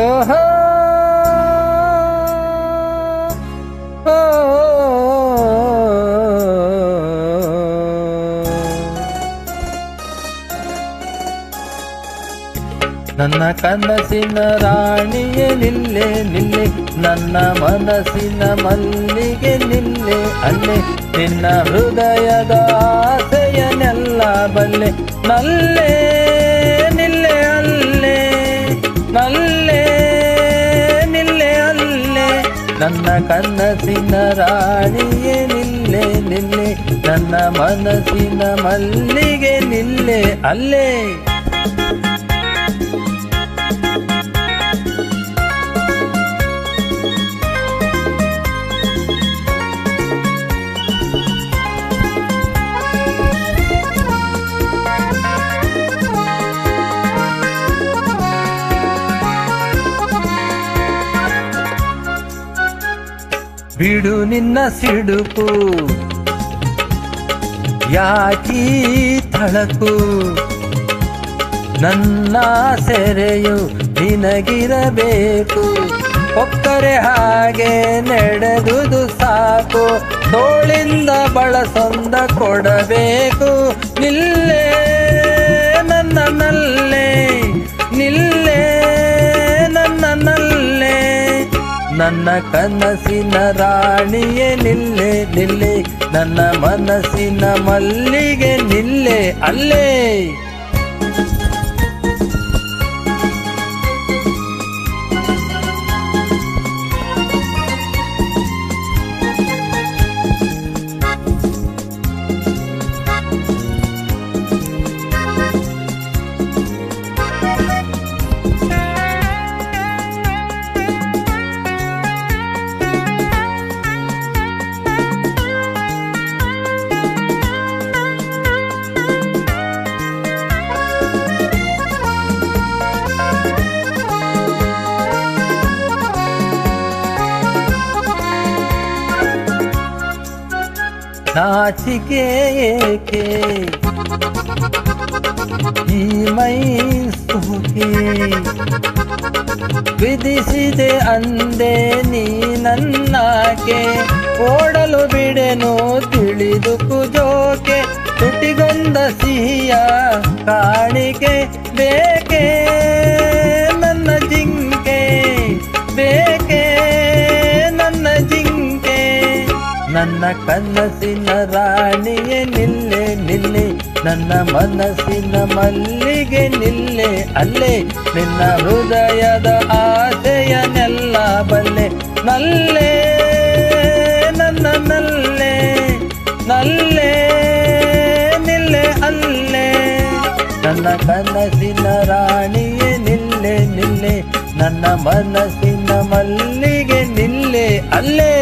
ಓಹೋ ನನ್ನ ಕನಸಿನ ರಾಣಿಯೇ ನಿಲ್ಲೆ ನಿಲ್ಲೆ, ನನ್ನ ಮನಸ್ಸಿನ ಮಲ್ಲಿಗೆ ನಿಲ್ಲೆ ಅಲ್ಲೇ, ನಿನ್ನ ಹೃದಯದ ಆಸೆಯನೆಲ್ಲ ಬಲ್ಲೆ, ನಲ್ಲೇ ನಿಲ್ಲೆ ಅಲ್ಲೇ, ನಲ್ಲೇ ನಿಲ್ಲೆ ಅಲ್ಲೇ. ನನ್ನ ಕನಸಿನ ರಾಣಿಯೇ ನಿಲ್ಲೆ ನಿಲ್ಲೆ, ನನ್ನ ಮನಸ್ಸಿನ ಮಲ್ಲಿಗೆ ನಿಲ್ಲೆ ಅಲ್ಲೇ. ಬಿಡು ನಿನ್ನ ಸಿಡುಕು, ಯಾಕೀ ಥಳಕು, ನನ್ನ ಸೆರೆಯು ನಿನಗಿರಬೇಕು. ಒಕ್ಕರೆ ಹಾಗೆ ನಡೆದುದು ಸಾಕು, ತೋಳಿಂದ ಬಳಸೊಂದ ಕೊಡಬೇಕು. ನಿಲ್ಲೇ ನನ್ನ ನಲ್ಲೇ, ನಿಲ್ಲೇ ನನ್ನ ನಲ್ಲೇ. ನನ್ನ ಕನಸಿನ ರಾಣಿಯೇ ನಿಲ್ಲೆ ನಿಲ್ಲೆ, ನನ್ನ ಮನಸ್ಸಿನ ಮಲ್ಲಿಗೆ ನಿಲ್ಲೆ ಅಲ್ಲೇ. ನಾಚಿಕೆ ಏಕೆ ಈ ಮೈ ಸೋಕೆ, ವಿಧಿಸಿದೆ ಅಂದೆ ನೀ ನನ್ನಾಕೆ. ಓಡಲು ಬಿಡೆನು ತಿಳಿದು ಕುಜೋಕೆ, ತುಟಿಗೊಂದ ಸಿಹಿಯ ಕಾಣಿಕೆ ಬೇಕೆ ನನ್ನ ಜಿಂಕೆ, ಬೇಕೆ ನನ್ನ ಜಿಂಕೆ. ನನ್ನ ಕನಸಿನ ರಾಣಿಯೇ ನಿಲ್ಲೆ ನಿಲ್ಲೆ, ನನ್ನ ಮನಸ್ಸಿನ ಮಲ್ಲಿಗೆ ನಿಲ್ಲೆ ಅಲ್ಲೇ, ನಿನ್ನ ಹೃದಯದ ಆಸೆಯನೆಲ್ಲ ಬಲ್ಲೆ. ನಲ್ಲೇ ನನ್ನ ನಲ್ಲೇ, ನಲ್ಲೇ ನಿಲ್ಲೆ ಅಲ್ಲೇ. ನನ್ನ ಕನಸಿನ ರಾಣಿಯೇ ನಿಲ್ಲೆ ನಿಲ್ಲೆ, ನನ್ನ ಮನಸ್ಸಿನ ಮಲ್ಲಿಗೆ ನಿಲ್ಲೆ ಅಲ್ಲೇ.